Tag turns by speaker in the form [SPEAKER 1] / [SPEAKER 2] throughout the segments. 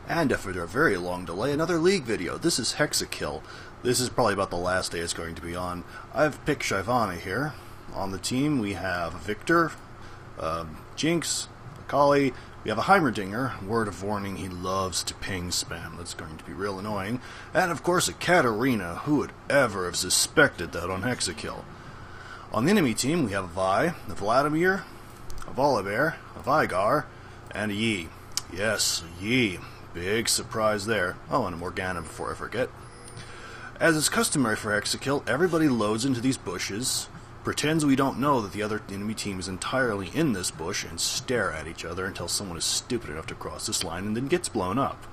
[SPEAKER 1] And after a very long delay, another League video. This is Hexakill. This is probably about the last day it's going to be on. I've picked Shyvana here. On the team we have Victor, Jinx, Akali, we have a Heimerdinger. Word of warning, he loves to ping spam. That's going to be real annoying. And of course a Katarina. Who would ever have suspected that on Hexakill? On the enemy team we have a Vi, a Vladimir, a Volibear, a Vigar, and a Yi. Yes, Yi. Big surprise there. Oh, and a Morgana before I forget. As is customary for Hexakill, everybody loads into these bushes, pretends we don't know that the other enemy team is entirely in this bush, and stare at each other until someone is stupid enough to cross this line and then gets blown up.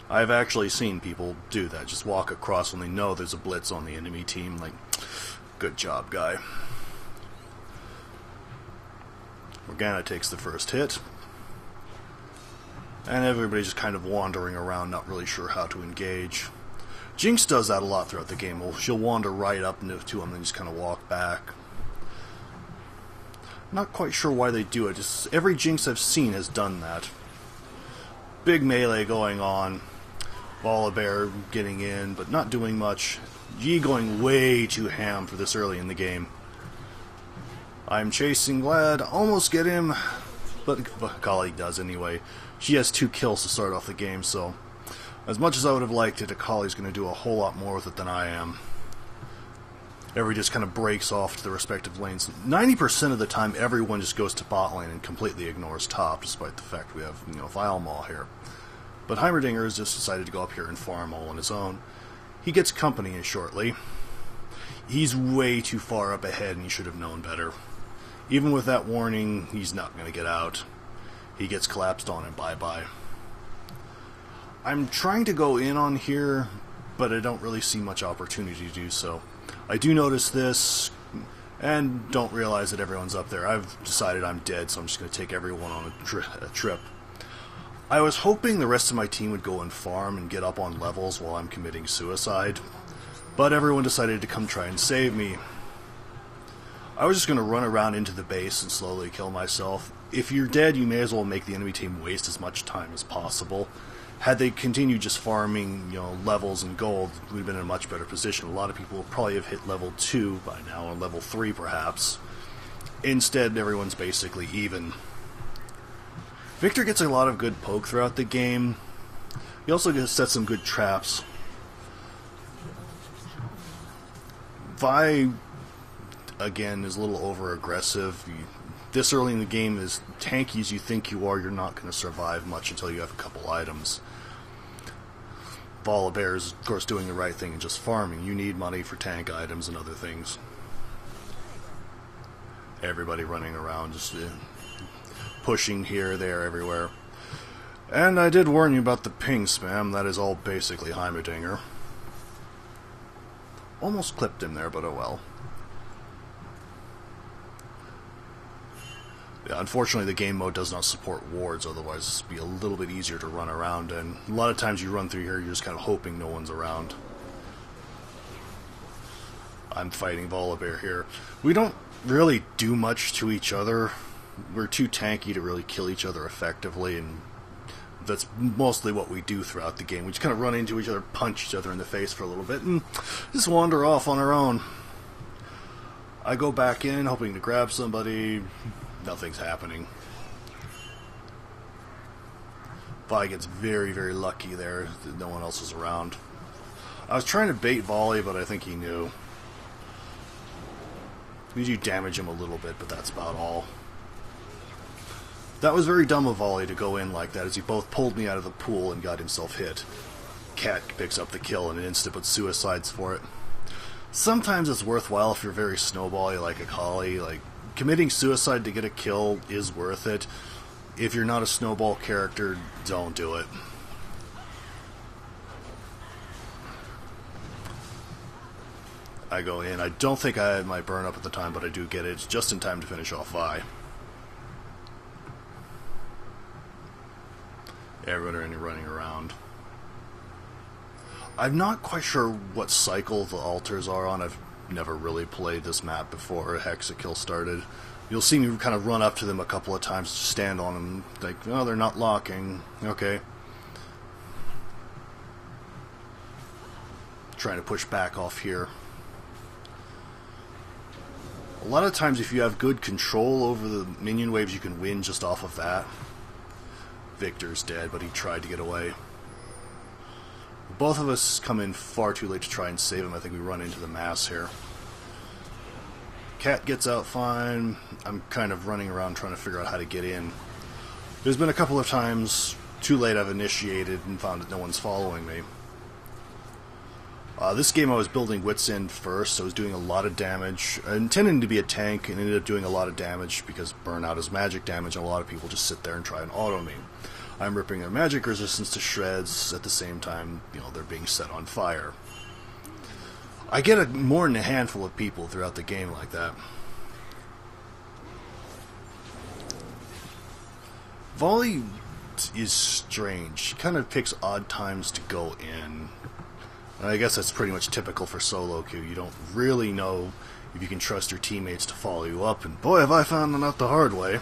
[SPEAKER 1] I've actually seen people do that, just walk across when they know there's a blitz on the enemy team, like, good job, guy. Morgana takes the first hit. And everybody's just kind of wandering around, not really sure how to engage. Jinx does that a lot throughout the game. She'll wander right up to him and then just kind of walk back. Not quite sure why they do it. Just every Jinx I've seen has done that. Big melee going on. Volibear getting in, but not doing much. Yi going way too ham for this early in the game. I'm chasing Vlad, almost get him, but Akali does anyway. She has 2 kills to start off the game, so as much as I would have liked it, Akali's going to do a whole lot more with it than I am. Everybody just kind of breaks off to the respective lanes. 90% of the time, everyone just goes to bot lane and completely ignores top, despite the fact we have, Vialmaw here. But Heimerdinger has just decided to go up here and farm all on his own. He gets company in shortly. He's way too far up ahead, and he should have known better. Even with that warning, he's not going to get out. He gets collapsed on and bye-bye. I'm trying to go in on here, but I don't really see much opportunity to do so. I do notice this, and don't realize that everyone's up there. I've decided I'm dead, so I'm just going to take everyone on a trip. I was hoping the rest of my team would go and farm and get up on levels while I'm committing suicide, but everyone decided to come try and save me. I was just going to run around into the base and slowly kill myself. If you're dead, you may as well make the enemy team waste as much time as possible. Had they continued just farming, levels and gold, we'd have been in a much better position. A lot of people would probably have hit level 2 by now, or level 3 perhaps. Instead, everyone's basically even. Victor gets a lot of good poke throughout the game. He also gets set some good traps. Vi, again, is a little over-aggressive. This early in the game, as tanky as you think you are, you're not going to survive much until you have a couple items. Volibear is, of course, doing the right thing and just farming. You need money for tank items and other things. Everybody running around, just pushing here, there, everywhere. And I did warn you about the ping spam. That is all basically Heimerdinger. Almost clipped him there, but oh well. Yeah, unfortunately, the game mode does not support wards, otherwise it'd be a little bit easier to run around, and a lot of times you run through here, you're just kind of hoping no one's around. I'm fighting Volibear here. We don't really do much to each other. We're too tanky to really kill each other effectively, and that's mostly what we do throughout the game. We just kind of run into each other, punch each other in the face for a little bit, and just wander off on our own. I go back in, hoping to grab somebody. Nothing's happening. Vi gets very, very lucky there that no one else was around. I was trying to bait Volley, but I think he knew. We do damage him a little bit, but that's about all. That was very dumb of Volley to go in like that, as he both pulled me out of the pool and got himself hit. Cat picks up the kill in an instant, but suicides for it. Sometimes it's worthwhile if you're very snowbally like Akali, like committing suicide to get a kill is worth it. If you're not a snowball character, don't do it. I go in. I don't think I had my burn up at the time, but I do get it. It's just in time to finish off Vi. Everybody running around. I'm not quite sure what cycle the altars are on. I've never really played this map before Hexakill started. You'll see me kind of run up to them a couple of times, stand on them, like, oh, they're not locking. Okay. Trying to push back off here. A lot of times if you have good control over the minion waves, you can win just off of that. Victor's dead, but he tried to get away. Both of us come in far too late to try and save him. I think we run into the mass here. Cat gets out fine. I'm kind of running around trying to figure out how to get in. There's been a couple of times too late I've initiated and found that no one's following me. This game I was building Wits End first, so I was doing a lot of damage. Intending to be a tank and ended up doing a lot of damage because burnout is magic damage and a lot of people just sit there and try and auto me. I'm ripping their magic resistance to shreds at the same time, you know, they're being set on fire. I get more than a handful of people throughout the game like that. Volley is strange. She kind of picks odd times to go in. And I guess that's pretty much typical for solo queue. You don't really know if you can trust your teammates to follow you up, and boy have I found that out the hard way.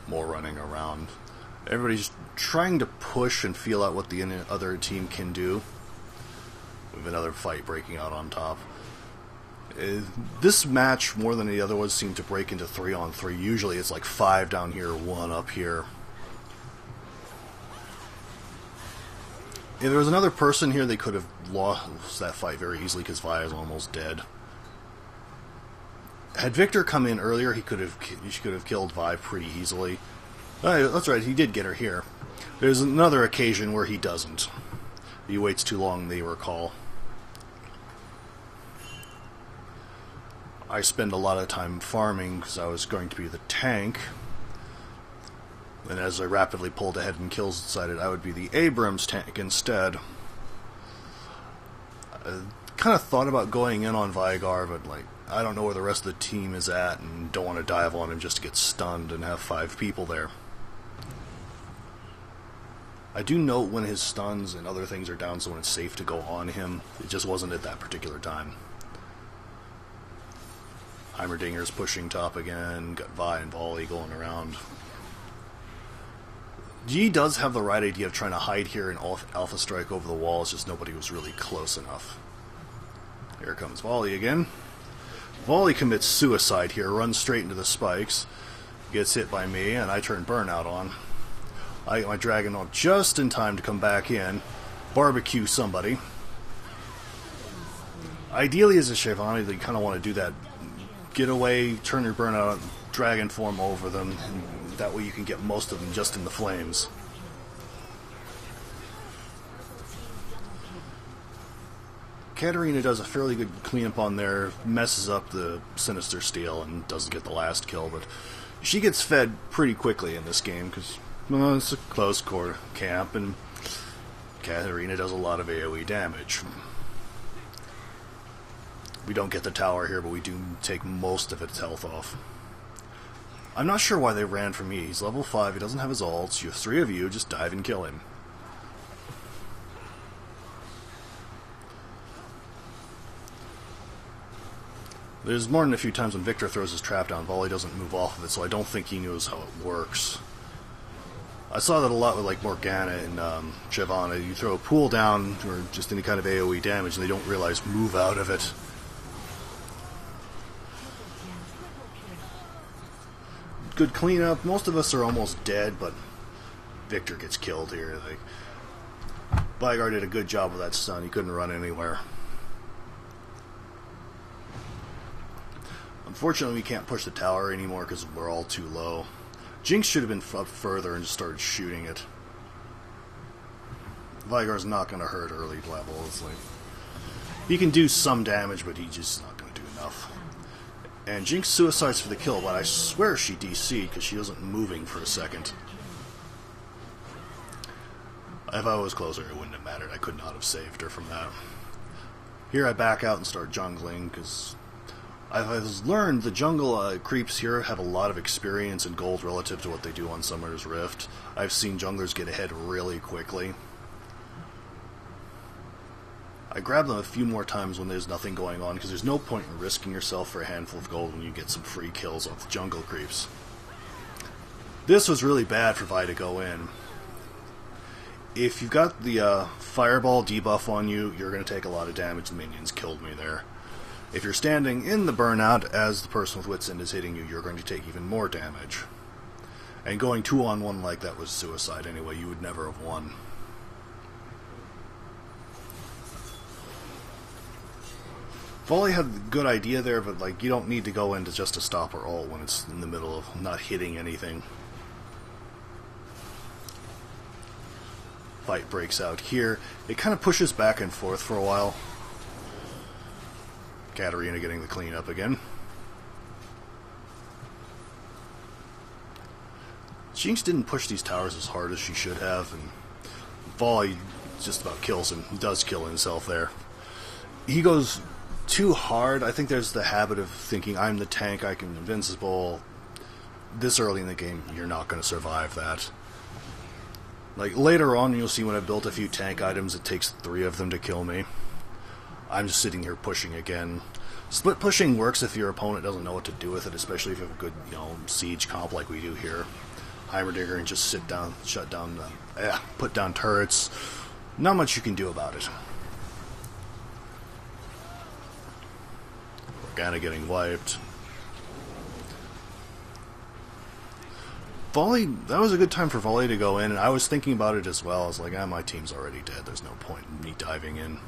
[SPEAKER 1] More running around. Everybody's trying to push and feel out what the other team can do. We have another fight breaking out on top. This match, more than the other ones, seemed to break into 3-on-3. Usually it's like 5 down here, 1 up here. If there was another person here, they could have lost that fight very easily because Vi is almost dead. Had Victor come in earlier, he could have killed Vi pretty easily. That's right, he did get her here. There's another occasion where he doesn't. He waits too long, they recall. I spend a lot of time farming because I was going to be the tank. And as I rapidly pulled ahead and kills, decided I would be the Abrams tank instead. I kind of thought about going in on Vigar, but like, I don't know where the rest of the team is at and don't want to dive on him just to get stunned and have 5 people there. I do note when his stuns and other things are down, so when it's safe to go on him. It just wasn't at that particular time. Heimerdinger's pushing top again, got Vi and Volley going around. G does have the right idea of trying to hide here and alpha strike over the wall, it's just nobody was really close enough. Here comes Volley again. Volley commits suicide here, runs straight into the spikes, gets hit by me, and I turn burnout on. I get my dragon on just in time to come back in, barbecue somebody. Ideally as a Shyvani, you kind of want to do that. Get away, turn your burnout dragon form over them, and that way you can get most of them just in the flames. Katarina does a fairly good cleanup on there, messes up the Sinister Steel and doesn't get the last kill, but she gets fed pretty quickly in this game because it's a close core camp and Katarina does a lot of AoE damage. We don't get the tower here, but we do take most of its health off. I'm not sure why they ran from me. He's level 5, he doesn't have his ults. You have 3 of you, just dive and kill him. There's more than a few times when Victor throws his trap down, Volley doesn't move off of it, so I don't think he knows how it works. I saw that a lot with like Morgana and Shyvana. You throw a pool down, or just any kind of AoE damage, and they don't realize move out of it. Good cleanup. Most of us are almost dead, but Victor gets killed here. Like, Vigar did a good job with that stun. He couldn't run anywhere. Unfortunately, we can't push the tower anymore because we're all too low. Jinx should have been up further and just started shooting it. Vigar's not going to hurt early levels. Like, he can do some damage, but he's just not going to do enough. And Jinx suicides for the kill, but I swear she DC'd because she wasn't moving for a second. If I was closer, it wouldn't have mattered. I could not have saved her from that. Here I back out and start jungling because I've learned the jungle creeps here have a lot of experience and gold relative to what they do on Summoner's Rift. I've seen junglers get ahead really quickly. I grab them a few more times when there's nothing going on, because there's no point in risking yourself for a handful of gold when you get some free kills with jungle creeps. This was really bad for Vi to go in. If you've got the fireball debuff on you, you're going to take a lot of damage. The minions killed me there. If you're standing in the burnout as the person with Wits End is hitting you, you're going to take even more damage. And going 2-on-1 like that was suicide anyway. You would never have won. Volley had a good idea there, but like you don't need to go into just to stop her ult when it's in the middle of not hitting anything. Fight breaks out here. It kind of pushes back and forth for a while. Katarina getting the cleanup again. Jinx didn't push these towers as hard as she should have, and Volley just about kills him. He does kill himself there. He goes too hard. I think there's the habit of thinking, I'm the tank, I can invincible. This early in the game, you're not going to survive that. Like, later on, you'll see when I built a few tank items, it takes 3 of them to kill me. I'm just sitting here pushing again. Split pushing works if your opponent doesn't know what to do with it, especially if you have a good, siege comp like we do here. Heimerdinger and just sit down, shut down, put down turrets. Not much you can do about it. Organa getting wiped. Volley, that was a good time for Volley to go in, and I was thinking about it as well. I was like, my team's already dead, there's no point in me diving in.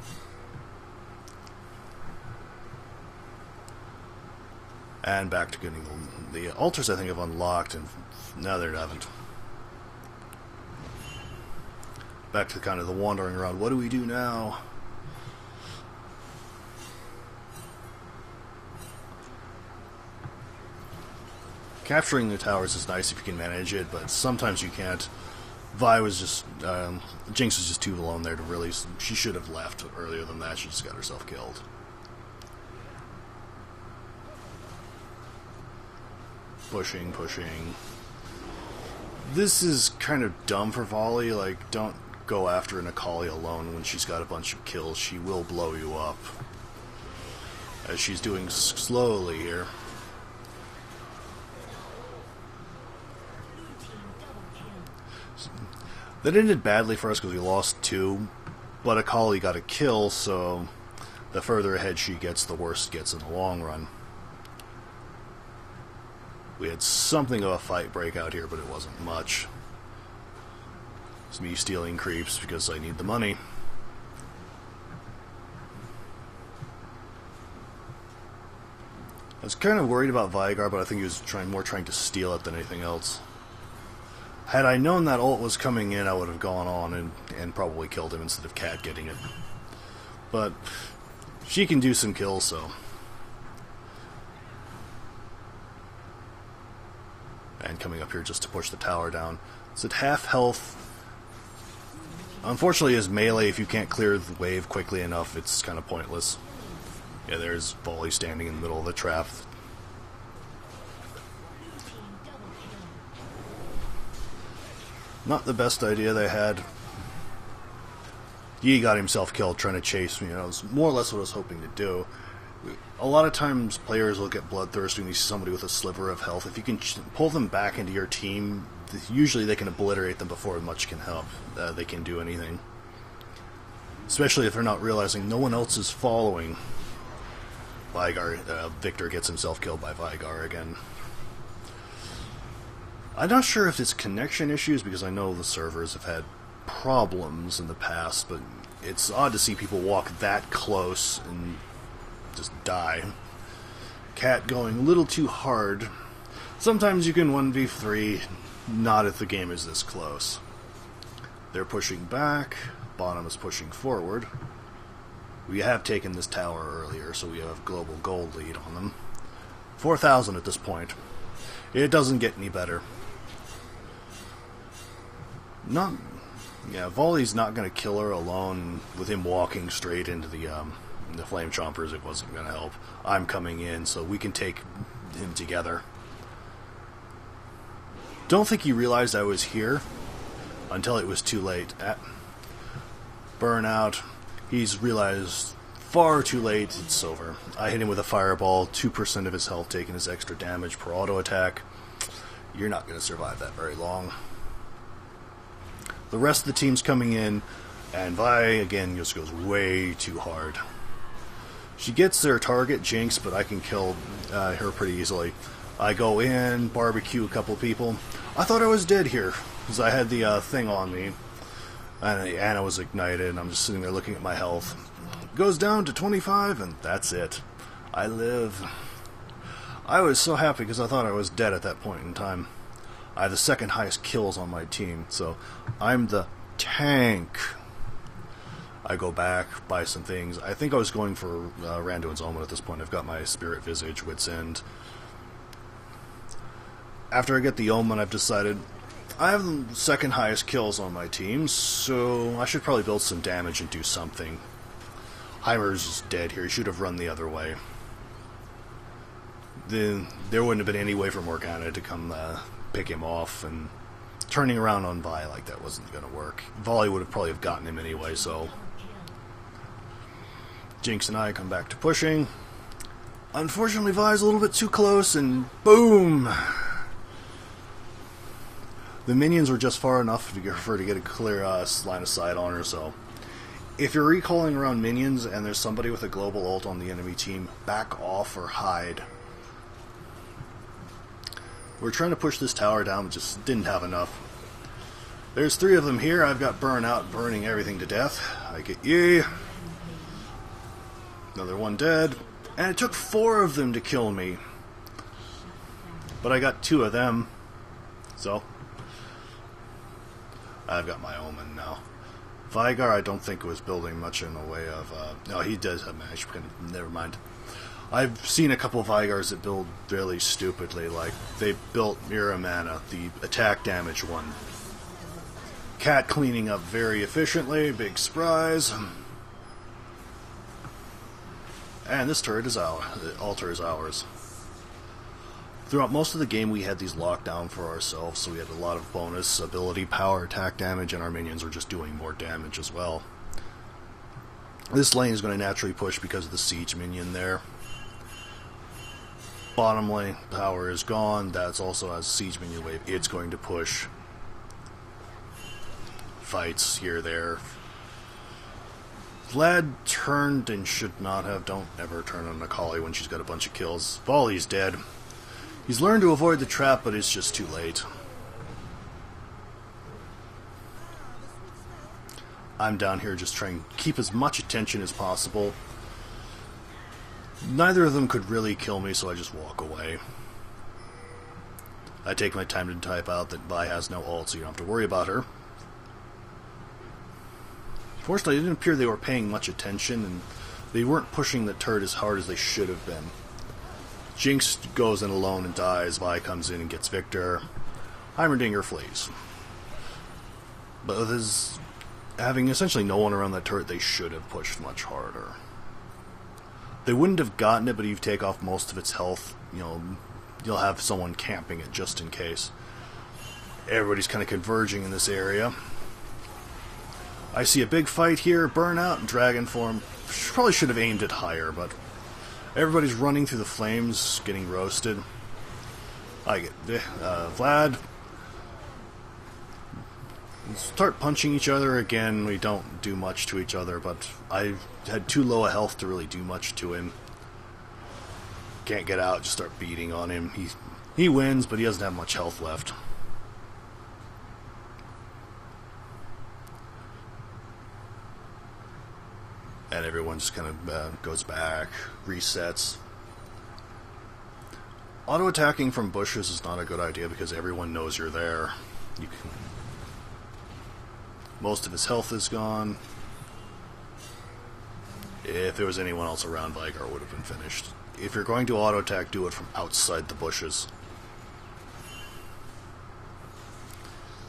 [SPEAKER 1] And back to getting the altars, I think, have unlocked, and now they haven't. Back to kind of the wandering around. What do we do now? Capturing the towers is nice if you can manage it, but sometimes you can't. Vi was just... Jinx was just too alone there to really... She should have left earlier than that. She just got herself killed. Pushing. This is kind of dumb for Volley. Like, don't go after an Akali alone when she's got a bunch of kills. She will blow you up. As she's doing slowly here. That ended badly for us because we lost 2, but Akali got a kill, so the further ahead she gets, the worse it gets in the long run. We had something of a fight break out here, but it wasn't much. It's me stealing creeps because I need the money. I was kind of worried about Veigar, but I think he was more trying to steal it than anything else. Had I known that ult was coming in, I would have gone on and probably killed him instead of Cat getting it. But she can do some kills, so... And coming up here just to push the tower down. It's at half health. Unfortunately, as melee, if you can't clear the wave quickly enough, it's kind of pointless. Yeah, there's Volley standing in the middle of the trap. Not the best idea they had. Yi got himself killed trying to chase me. It was more or less what I was hoping to do. A lot of times players will get bloodthirsty when you see somebody with a sliver of health. If you can pull them back into your team, usually they can obliterate them before much can help. They can do anything. Especially if they're not realizing no one else is following. Victor gets himself killed by Veigar again. I'm not sure if it's connection issues, because I know the servers have had problems in the past, but it's odd to see people walk that close and just die. Cat going a little too hard. Sometimes you can 1v3, not if the game is this close. They're pushing back, bottom is pushing forward. We have taken this tower earlier, so we have global gold lead on them. 4,000 at this point. It doesn't get any better. Volley's not going to kill her alone with him walking straight into the Flame Chompers. It wasn't going to help. I'm coming in, so we can take him together. Don't think he realized I was here until it was too late. Burnout. He's realized far too late it's over. I hit him with a fireball, 2% of his health taken as extra damage per auto attack. You're not going to survive that very long. The rest of the team's coming in, and Vi, again, just goes way too hard. She gets their target, Jinx, but I can kill her pretty easily. I go in, barbecue a couple people. I thought I was dead here, because I had the thing on me. And Anna was ignited, and I'm just sitting there looking at my health. It goes down to 25, and that's it. I live. I was so happy because I thought I was dead at that point in time. I have the second highest kills on my team, so I'm the tank. I go back, buy some things. I think I was going for Randuin's Omen at this point. I've got my Spirit Visage, Wit's End. After I get the Omen, I've decided I have the second highest kills on my team, so I should probably build some damage and do something. Heimer's is dead here. He should have run the other way. Then there wouldn't have been any way for Morgana to come pick him off, and turning around on Vi like that wasn't going to work. Volley would have probably have gotten him anyway, so Jinx and I come back to pushing. Unfortunately, Vi's a little bit too close, and boom! The minions were just far enough for her to get a clear line of sight on her, so if you're recalling around minions and there's somebody with a global ult on the enemy team, back off or hide. We're trying to push this tower down, but just didn't have enough. There's 3 of them here. I've got Burnout burning everything to death. I get ye. Another one dead. And it took 4 of them to kill me. But I got 2 of them. So I've got my Omen now. Vigar, I don't think was building much in the way of... no, he does have match. Never mind. I've seen a couple of Vigars that build really stupidly. Like, they built Miramana, the attack damage one. Cat cleaning up very efficiently. Big surprise. And this turret is ours. The altar is ours. Throughout most of the game, we had these locked down for ourselves, so we had a lot of bonus ability, power, attack damage, and our minions were just doing more damage as well. This lane is going to naturally push because of the siege minion there. Bottom lane power is gone. That's also as siege minion wave. It's going to push. Fights here, there. Vlad turned and should not have. Don't ever turn on Akali when she's got a bunch of kills. Volley's dead. He's learned to avoid the trap, but it's just too late. I'm down here just trying to keep as much attention as possible. Neither of them could really kill me, so I just walk away. I take my time to type out that Vi has no ult, so you don't have to worry about her. Fortunately, it didn't appear they were paying much attention, and they weren't pushing the turret as hard as they should have been. Jinx goes in alone and dies. Vi comes in and gets Victor. Heimerdinger flees. But with his having essentially no one around that turret, they should have pushed much harder. They wouldn't have gotten it, but if you take off most of its health, you'll have someone camping it just in case. Everybody's kind of converging in this area. I see a big fight here. Burnout and Dragon Form. Probably should have aimed it higher, but everybody's running through the flames, getting roasted. I get Vlad. Start punching each other again. We don't do much to each other, but I had too low a health to really do much to him. Can't get out, just start beating on him. He wins, but he doesn't have much health left. And everyone just kind of goes back, resets. Auto-attacking from bushes is not a good idea because everyone knows you're there. Most of his health is gone. If there was anyone else around, Vigar would have been finished. If you're going to auto-attack, do it from outside the bushes.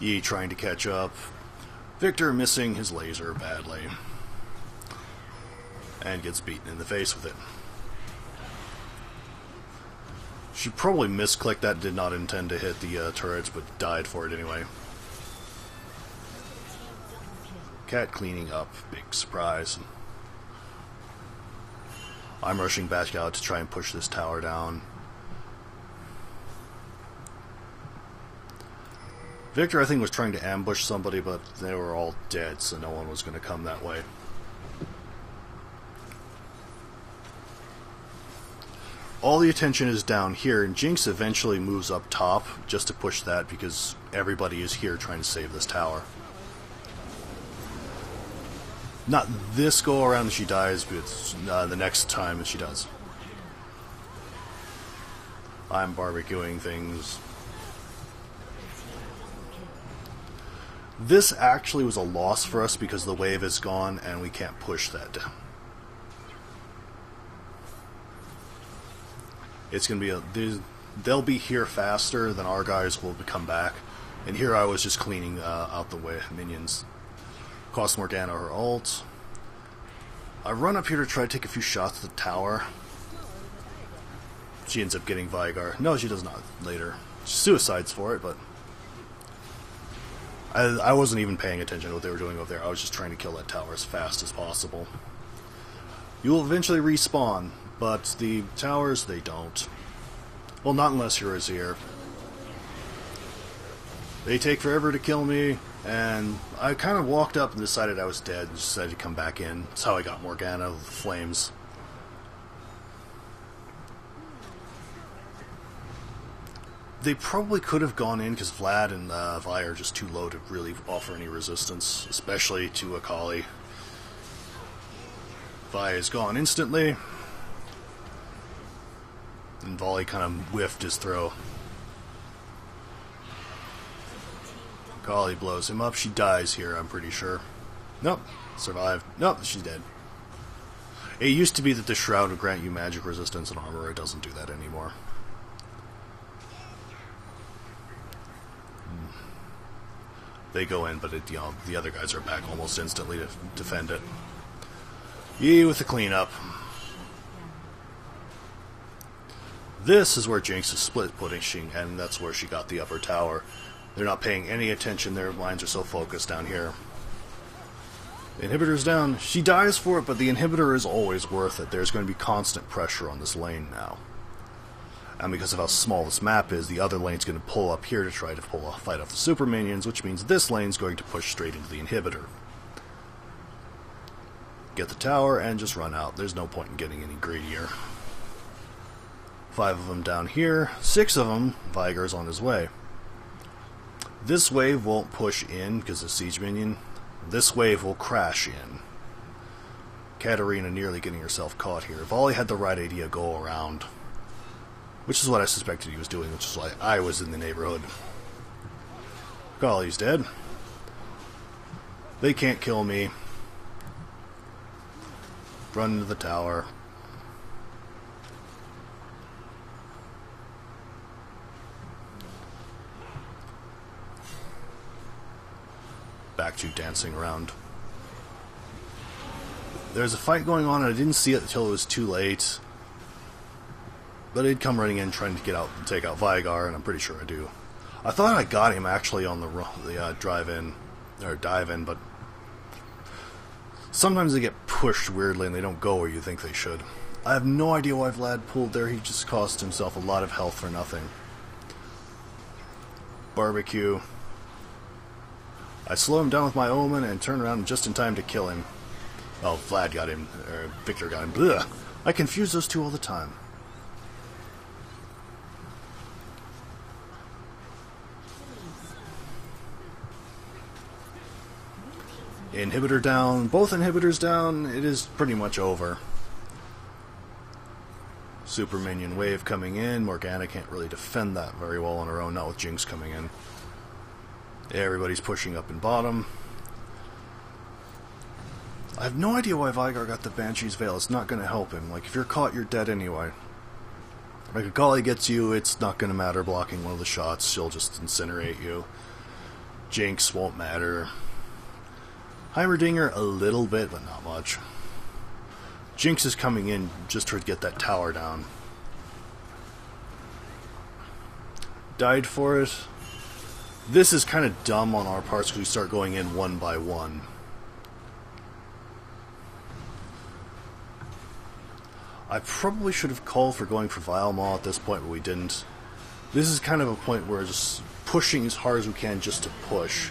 [SPEAKER 1] Yi trying to catch up. Victor missing his laser badly. And gets beaten in the face with it. She probably misclicked that, did not intend to hit the turrets, but died for it anyway. Cat cleaning up, big surprise. I'm rushing back out to try and push this tower down. Victor, I think, was trying to ambush somebody, but they were all dead, so no one was going to come that way. All the attention is down here, and Jinx eventually moves up top just to push that because everybody is here trying to save this tower. Not this go around that she dies, but it's, the next time that she does. I'm barbecuing things. This actually was a loss for us because the wave is gone and we can't push that. It's going to be they'll be here faster than our guys will come back. And here I was just cleaning out the way minions. Cost Morgana her ult. I run up here to try to take a few shots at the tower. She ends up getting Vigar. No, she does not later. She suicides for it, but I wasn't even paying attention to what they were doing over there. I was just trying to kill that tower as fast as possible. You will eventually respawn, but the towers, they don't. Well, not unless you're Azir. They take forever to kill me, and I kind of walked up and decided I was dead and decided to come back in. That's how I got Morgana with the flames. They probably could have gone in because Vlad and Vi are just too low to really offer any resistance, especially to Akali. Vi is gone instantly. And Volley kind of whiffed his throw. Akali blows him up. She dies here, I'm pretty sure. Nope. Survived. Nope, she's dead. It used to be that the Shroud would grant you magic resistance and armor. It doesn't do that anymore. They go in, but the other guys are back almost instantly to defend it. Yee with the cleanup. This is where Jinx is split pushing, and that's where she got the upper tower. They're not paying any attention. Their minds are so focused down here. Inhibitor's down. She dies for it, but the inhibitor is always worth it. There's going to be constant pressure on this lane now. And because of how small this map is, the other lane's going to pull up here to try to fight off the super minions, which means this lane's going to push straight into the inhibitor. Get the tower and just run out. There's no point in getting any greedier. 5 of them down here. 6 of them. Vigar's on his way. This wave won't push in because of siege minion. This wave will crash in. Katarina nearly getting herself caught here. Volley had the right idea, go around. Which is what I suspected he was doing, which is why I was in the neighborhood. Akali's dead. They can't kill me. Run into the tower. Back to dancing around. There's a fight going on, and I didn't see it until it was too late. But he'd come running in trying to get out and take out Vigar, and I'm pretty sure I do. I thought I got him actually on the drive-in, or dive-in, but sometimes they get pushed weirdly and they don't go where you think they should. I have no idea why Vlad pulled there. He just cost himself a lot of health for nothing. Barbecue. I slow him down with my Omen and turn around just in time to kill him. Oh, Vlad got him, or Victor got him. Blech. I confuse those two all the time. Inhibitor down, both inhibitors down, it is pretty much over. Super minion wave coming in, Morgana can't really defend that very well on her own, not with Jinx coming in. Everybody's pushing up in bottom. I have no idea why Vigar got the Banshee's Veil, it's not going to help him. Like, if you're caught, you're dead anyway. Like, if Akali gets you, it's not going to matter blocking one of the shots, she'll just incinerate you. Jinx won't matter. Heimerdinger a little bit, but not much. Jinx is coming in just to get that tower down. Died for it. This is kind of dumb on our parts because we start going in one by one. I probably should have called for going for Vile Maw at this point, but we didn't. This is kind of a point where just pushing as hard as we can just to push.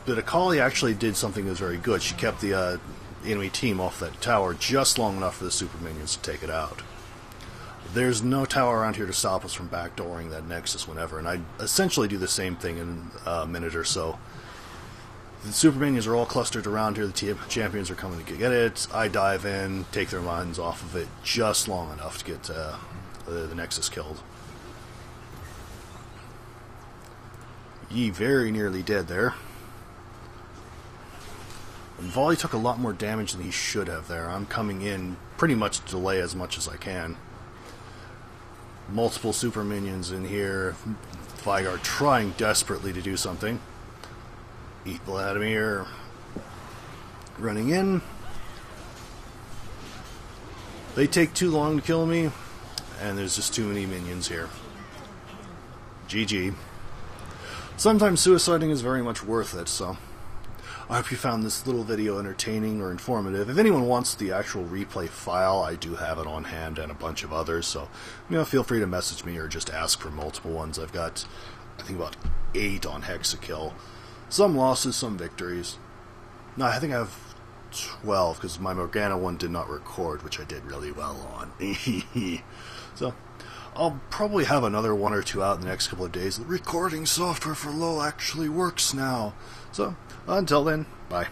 [SPEAKER 1] But Akali actually did something that was very good. She kept the enemy team off that tower just long enough for the super minions to take it out. There's no tower around here to stop us from backdooring that Nexus whenever, and I essentially do the same thing in a minute or so. The super minions are all clustered around here, the champions are coming to get it, I dive in, take their minds off of it just long enough to get the Nexus killed. Yi very nearly dead there. And Volley took a lot more damage than he should have there. I'm coming in pretty much to delay as much as I can. Multiple super minions in here. Veigar trying desperately to do something. Eat Vladimir. Running in. They take too long to kill me, and there's just too many minions here. GG. Sometimes suiciding is very much worth it, so I hope you found this little video entertaining or informative. If anyone wants the actual replay file, I do have it on hand and a bunch of others, so feel free to message me or just ask for multiple ones. I've got, I think, about 8 on Hexakill. Some losses, some victories. No, I think I have 12, because my Morgana one did not record, which I did really well on. So I'll probably have another 1 or 2 out in the next couple of days. The recording software for LoL actually works now. So, until then, bye.